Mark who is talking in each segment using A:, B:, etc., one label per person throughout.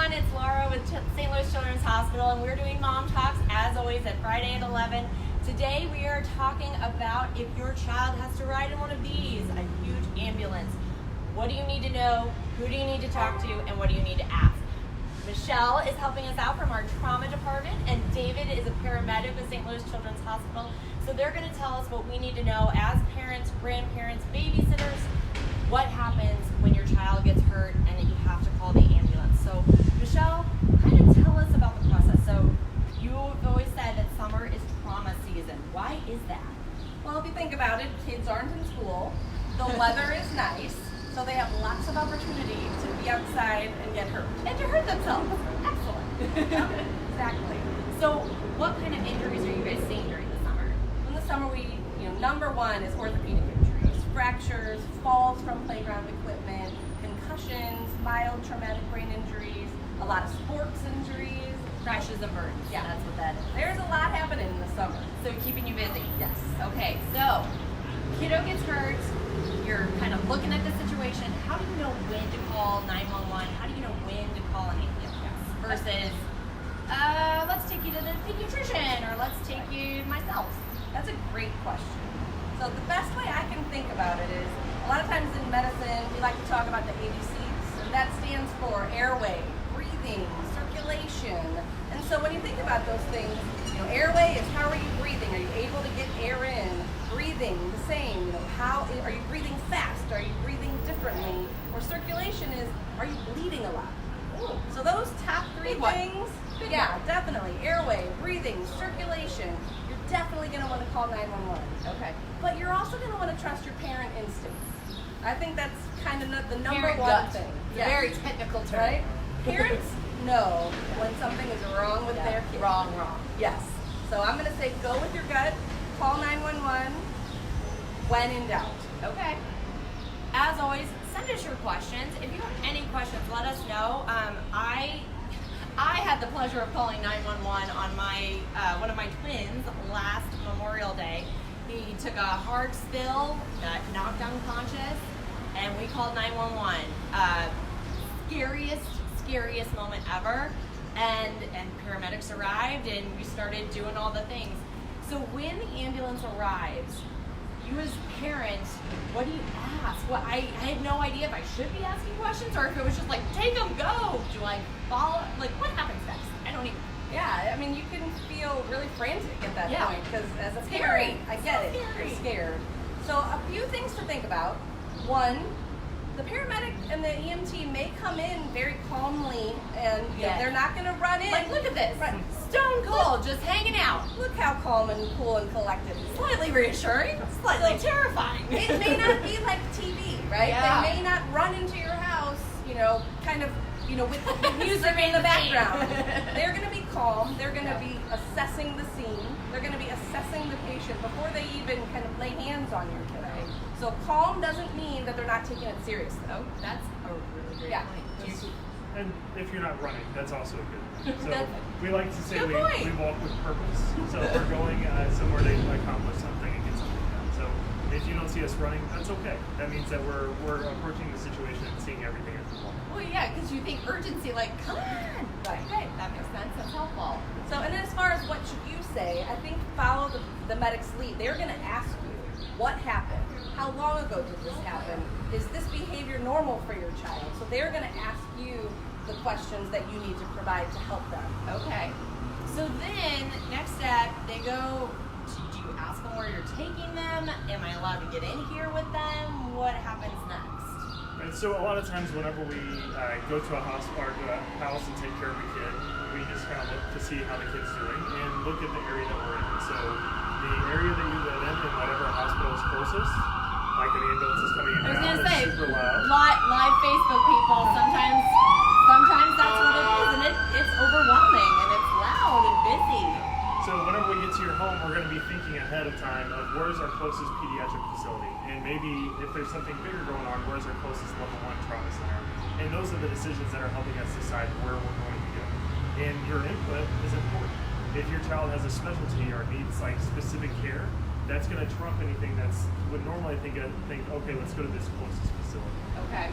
A: everyone, it's Laura with St. Louis Children's Hospital, and we're doing Mom Talks, as always, at Friday at 11. Today we are talking about if your child has to ride in one of these, a huge ambulance. What do you need to know, who do you need to talk to, and what do you need to ask? Michelle is helping us out from our trauma department, and David is a paramedic with St. Louis Children's Hospital. So they're going to tell us what we need to know as parents, grandparents, babysitters, what happens when your child gets hurt and that you have to call the ambulance. So Michelle, kind of tell us about the process. So you've always said that summer is trauma season. Why is that?
B: Well, if you think about it, kids aren't in school, the weather is nice, so they have lots of opportunity to be outside and get hurt.
A: And to hurt themselves. Excellent.
B: Yeah, exactly.
A: So what kind of injuries are you guys seeing during the summer?
B: In the summer, number one is orthopedic injuries, fractures, falls from playground equipment, concussions, mild traumatic brain injuries, a lot of sports injuries.
A: Crashes and burns.
B: Yeah,
A: that's what that is.
B: There's a lot happening in the summer.
A: So keeping you busy.
B: Yes.
A: Okay, so kiddo gets hurt, you're kind of looking at the situation. How do you know when to call 911? How do you know when to call an ambulance? Versus, let's take you to the pediatrician, or let's take you myself.
B: That's a great question. So the best way I can think about it is, a lot of times in medicine, we like to talk about the ABCs, and that stands for airway, breathing, circulation. And so when you think about those things, airway is how are you breathing? Are you able to get air in? Breathing, the same. How are you breathing fast? Are you breathing differently? Or circulation is, are you bleeding a lot?
A: Ooh.
B: So those top three
A: Big one.
B: things,
A: Big
B: yeah,
A: one.
B: definitely. Airway, breathing, circulation. You're definitely going to want to call 911.
A: Okay.
B: But you're also going to want to trust your parent instincts. I think that's kind of the number
A: Parent
B: one
A: gut.
B: thing.
A: It's
B: Yes.
A: a very technical term.
B: Right? Parents know when something is wrong with their kid.
A: Wrong.
B: Yes. So I'm going to say go with your gut, call 911 when in doubt.
A: Okay. As always, send us your questions. If you have any questions, let us know. I had the pleasure of calling 911 on my one of my twins last Memorial Day. He took a hard spill, got knocked unconscious, and we called 911. Scariest moment ever. And paramedics arrived, and we started doing all the things. So when the ambulance arrives, you as parents, what do you ask? I had no idea if I should be asking questions or if it was just like, take them, go. Do I follow? Like, what happens next? I don't even.
B: Yeah, I mean, you can feel really frantic at that
A: Yeah.
B: point because as a
A: Scary.
B: parent, I get
A: So
B: it.
A: scary.
B: You're scared. So a few things to think about. One, the paramedic and the EMT may come in very calmly, and
A: Yeah.
B: they're not going to run in.
A: Like, look at this.
B: Right.
A: Stone cold, just hanging out.
B: Look how calm and cool and collected. he is.
A: Slightly reassuring, slightly terrifying.
B: It may not be like TV, right?
A: Yeah.
B: They may not run into your house, kind of, with music
A: Remain
B: in the
A: the same.
B: background. They're going to be calm. They're going to be assessing the scene. They're going to be assessing the patient before they even kind of lay hands on your kid.
A: Right.
B: So calm doesn't mean that they're not taking it seriously.
A: Oh, that's a really great
B: Yeah.
A: point.
C: And if you're not running, that's also good. So
A: Good.
C: we like to say
A: Good
C: we
A: point.
C: walk with purpose. So if we're going somewhere to accomplish something and get something done. So if you don't see us running, that's okay. That means that we're approaching the situation and seeing everything as a whole.
A: Well, yeah, because you think urgency, like, come on.
B: Right.
A: Okay, that makes sense. That's helpful.
B: So, and then as far as what should you say, I think follow the medic's lead. They're going to ask you, what happened? How long ago did this happen? Is this behavior normal for your child? So they're going to ask you the questions that you need to provide to help them.
A: Okay. So then, next step, they go, do you ask them where you're taking them? Am I allowed to get in here with them? What happens next?
C: And so a lot of times whenever we go to a house or to a house and take care of a kid, we just kind of look to see how the kid's doing and look at the area that we're in. So the area that you live in and whatever hospital is closest, like an ambulance is coming in
A: I was
C: now,
A: gonna
C: it's
A: say,
C: super loud.
A: live Facebook people, sometimes that's what it is, and it's overwhelming, and it's loud and busy.
C: So whenever we get to your home, we're going to be thinking ahead of time of where's our closest pediatric facility, and maybe if there's something bigger going on, where's our closest level 1 trauma center. And those are the decisions that are helping us decide where we're going to go. And your input is important. If your child has a specialty or needs like specific care, that's going to trump anything that's would normally think, okay, let's go to this closest facility.
A: Okay.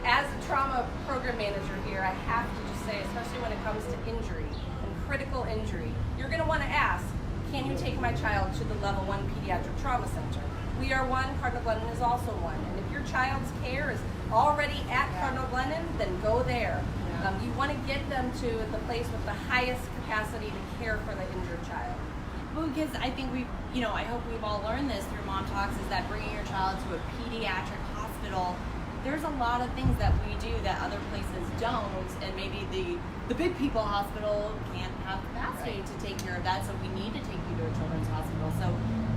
B: As a trauma program manager here, I have to just say, especially when it comes to injury and critical injury, you're going to want to ask, can you take my child to the level 1 Pediatric Trauma Center? We are one, Cardinal Glennon is also one. And if your child's care is already at Cardinal Glennon, then go there. You want to get them to the place with the highest capacity to care for the injured child.
A: Well, because I think I hope we've all learned this through Mom Talks, is that bringing your child to a pediatric hospital, there's a lot of things that we do that other places don't, and maybe the big people hospital can't have capacity to take care of that, so we need to take you to a children's hospital. So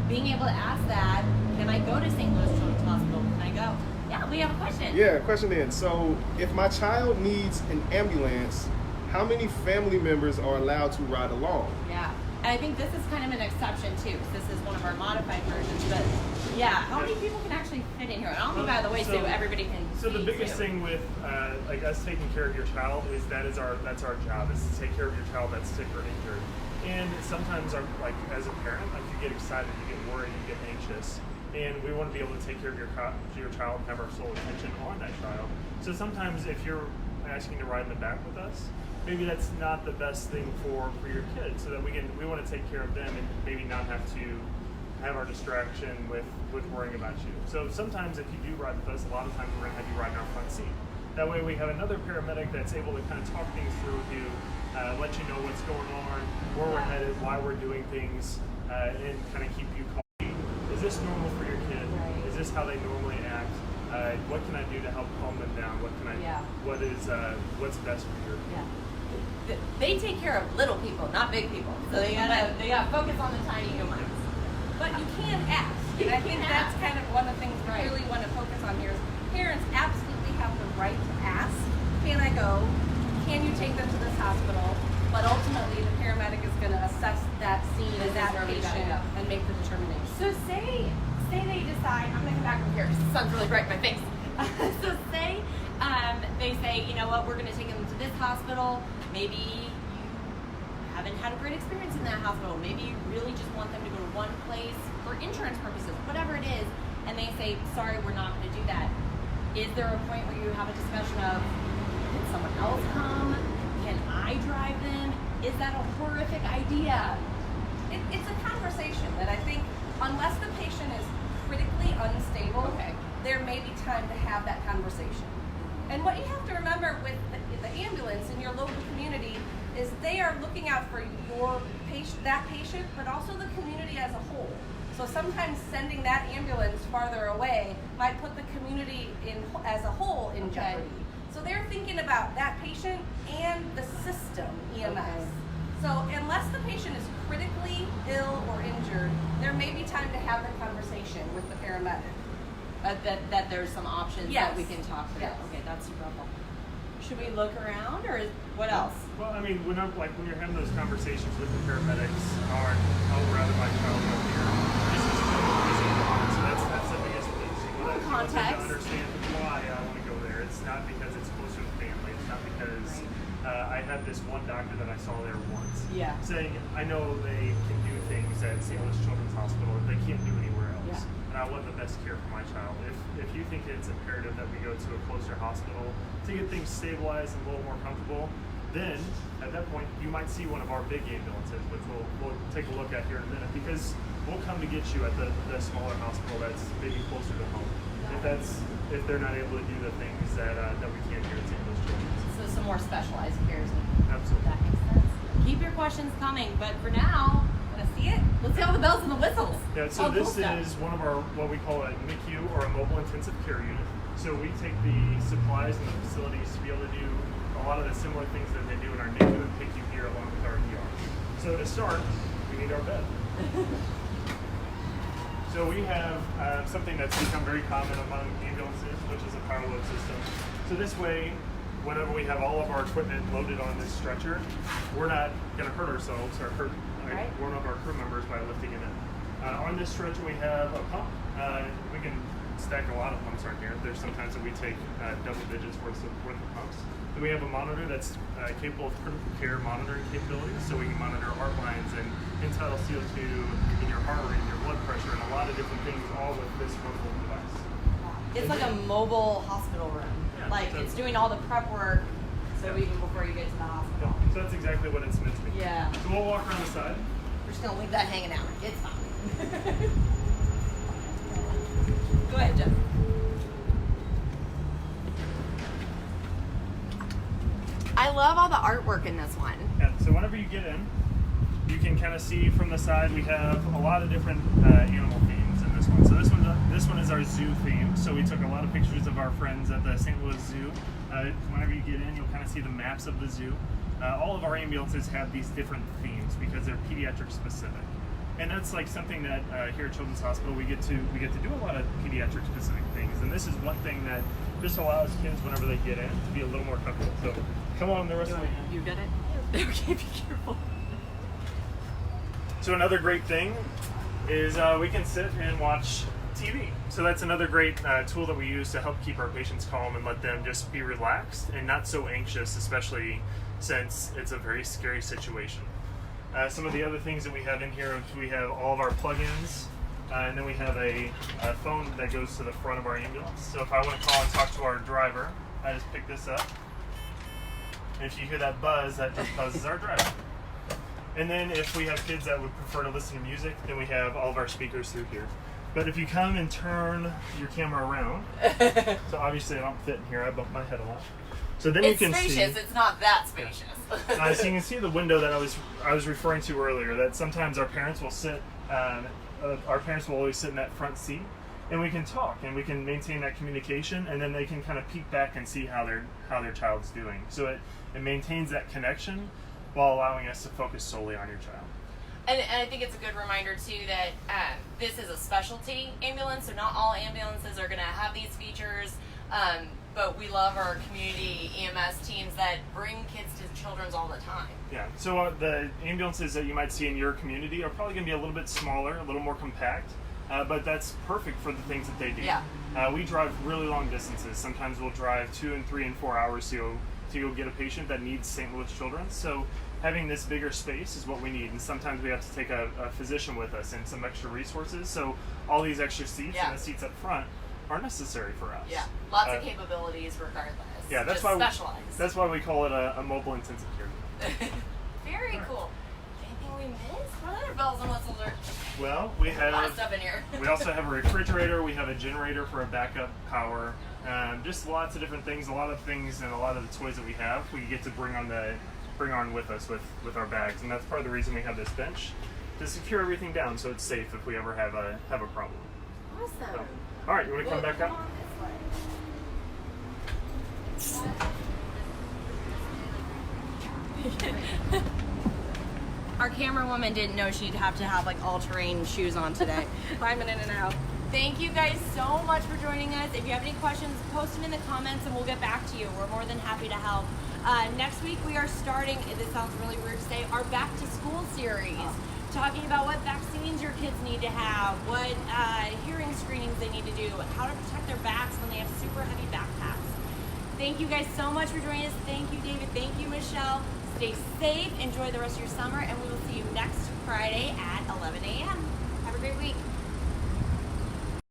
A: being able to ask that, can I go to St. Louis Children's Hospital? Can I go? Yeah, we have a question.
D: Yeah, question in. So if my child needs an ambulance, how many family members are allowed to ride along?
A: Yeah. And I think this is kind of an exception too, because this is one of our modified versions. But yeah, how many people can actually fit in here? And I'll be by the way, so everybody can.
C: So the biggest thing with like us taking care of your child is that's our job, is to take care of your child that's sick or injured. And sometimes, as a parent, you get excited, you get worried, you get anxious, and we want to be able to take care of your child and have our sole attention on that child. So sometimes, if you're asking to ride in the back with us, maybe that's not the best thing for your kid, so that we want to take care of them and maybe not have to have our distraction with worrying about you. So sometimes if you do ride with us, a lot of times we're going to have you ride in our front seat. That way we have another paramedic that's able to kind of talk things through with you, let you know what's going on, where we're headed, why we're doing things, and kind of keep you calm. Is this normal for your kid? Right. Is this how they normally act? What can I do to help calm them down? What's best for your kid?
A: They take care of little people, not big people. So they gotta focus on the tiny humans.
B: But you can ask. And I think that's kind of one of the things we really want to focus on here is parents absolutely have the right to ask, can I go? Can you take them to this hospital? But ultimately the paramedic is going to assess that scene and that patient and make the determination.
A: So say they decide, I'm going to come back over here because the sun's really bright in my face. So say they say, you know what, we're going to take them to this hospital. Maybe you haven't had a great experience in that hospital. Maybe you really just want them to go to one place for insurance purposes, whatever it is, and they say, sorry, we're not going to do that. Is there a point where you have a discussion of, can someone else come? Can I drive them? Is that a horrific idea?
B: It's a conversation that I think, unless the patient is critically unstable, there may be time to have that conversation. And what you have to remember with the ambulance in your local community is they are looking out for your patient, but also the community as a whole. So sometimes sending that ambulance farther away might put the community as a whole in jeopardy. So they're thinking about that patient and the system, EMS. So unless the patient is critically ill or injured, there may be time to have the conversation with the paramedic.
A: That there's some options that we can talk through. Okay, that's super helpful. Should we look around, or what else?
C: Well, I mean, when you're having those conversations with the paramedics, I'll rather my child go here. This is so that's the biggest thing. I want them to understand why I want to go there. It's not because it's closer to family. It's not because I had this one doctor that I saw there once saying, I know they can do things at St. Louis Children's Hospital that they can't do anywhere else. And I want the best care for my child. If you think it's imperative that we go to a closer hospital to get things stabilized and a little more comfortable, then at that point you might see one of our big ambulances, which we'll take a look at here in a minute, because we'll come to get you at the smaller hospital that's maybe closer to home. If they're not able to do the things that we can here at St. Louis Children's.
A: So some more specialized cares.
C: Absolutely.
A: That makes sense. Keep your questions coming, but for now, let's see it. Let's see all the bells and the whistles.
C: Yeah, so this is one of our, what we call a Nicu, or a mobile intensive care unit. So we take the supplies and the facilities to be able to do a lot of the similar things that they do in our Nicu and pick you here along with our ER. So to start, we need our bed. So we have something that's become very common among ambulances, which is a power load system. So this way, whenever we have all of our equipment loaded on this stretcher, we're not going to hurt ourselves or hurt one of our crew members by lifting it in. On this stretcher, we have a pump. We can stack a lot of pumps right here. There's sometimes that we take double digits worth of pumps. Then we have a monitor that's capable of critical care monitoring capabilities, so we can monitor heart lines and end-tidal CO2 in your heart rate, your blood pressure, and a lot of different things, all with this mobile device.
A: It's like a mobile hospital room. It's doing all the prep work, so
B: So
C: Yeah.
B: even before you get to the hospital.
C: So that's exactly what it's meant to be.
B: Yeah.
C: So we'll walk around the side.
B: We're just gonna leave that hanging out. It's fine. Go ahead, Jeff.
A: I love all the artwork in this one.
C: Yeah, so whenever you get in, you can kind of see from the side we have a lot of different animal themes in this one. So this one is our zoo theme. So we took a lot of pictures of our friends at the St. Louis Zoo. Whenever you get in, you'll kind of see the maps of the zoo. All of our ambulances have these different themes because they're pediatric specific. And that's like something that here at Children's Hospital we get to do a lot of pediatric specific things. And this is one thing that just allows kids whenever they get in to be a little more comfortable. So come on, the rest of the
A: You get it? Okay, be careful.
C: So another great thing is we can sit and watch TV. So that's another great tool that we use to help keep our patients calm and let them just be relaxed and not so anxious, especially since it's a very scary situation. Some of the other things that we have in here, we have all of our plugins, and then we have a phone that goes to the front of our ambulance. So if I want to call and talk to our driver, I just pick this up. And if you hear that buzz, that just buzzes our driver. And then if we have kids that would prefer to listen to music, then we have all of our speakers through here. But if you come and turn your camera around, so obviously I don't fit in here, I bump my head a lot. So then
A: It's
C: you can
A: spacious,
C: see.
A: it's not that spacious.
C: So you can see the window that I was referring to earlier. That sometimes our parents will sit. Our parents will always sit in that front seat, and we can talk and we can maintain that communication, and then they can kind of peek back and see how their child's doing. So it maintains that connection while allowing us to focus solely on your child.
A: And I think it's a good reminder too that this is a specialty ambulance, so not all ambulances are going to have these features. But we love our community EMS teams that bring kids to children's all the time.
C: Yeah. So the ambulances that you might see in your community are probably going to be a little bit smaller, a little more compact. But that's perfect for the things that they do.
A: Yeah.
C: We drive really long distances. Sometimes we'll drive 2 and 3 and 4 hours to go get a patient that needs St. Louis Children's. So having this bigger space is what we need. And sometimes we have to take a physician with us and some extra resources. So all these extra seats and the seats up front are necessary for us.
A: Yeah, lots of capabilities regardless.
C: Yeah, that's
A: just
C: why
A: specialized.
C: that's why we call it a mobile intensive care.
A: Very cool. Anything we missed? What other bells and whistles are?
C: Well, we
A: A lot of
C: have.
A: stuff in here.
C: We also have a refrigerator. We have a generator for a backup power. Just lots of different things. A lot of things and a lot of the toys that we have, we get to bring on with us with our bags, and that's part of the reason we have this bench to secure everything down so it's safe if we ever have a problem.
A: Awesome.
C: So, all right, you want to come back up?
A: on this way. Our camera woman didn't know she'd have to have like all-terrain shoes on today.
B: Climbing in and out.
A: Thank you guys so much for joining us. If you have any questions, post them in the comments and we'll get back to you. We're more than happy to help. Next week we are starting, this sounds really weird to say, our back to school series. Talking about what vaccines your kids need to have, what hearing screenings they need to do, how to protect their backs when they have super heavy backpacks. Thank you guys so much for joining us. Thank you, David. Thank you, Michelle. Stay safe. Enjoy the rest of your summer, and we will see you next Friday at 11 a.m. Have a great week.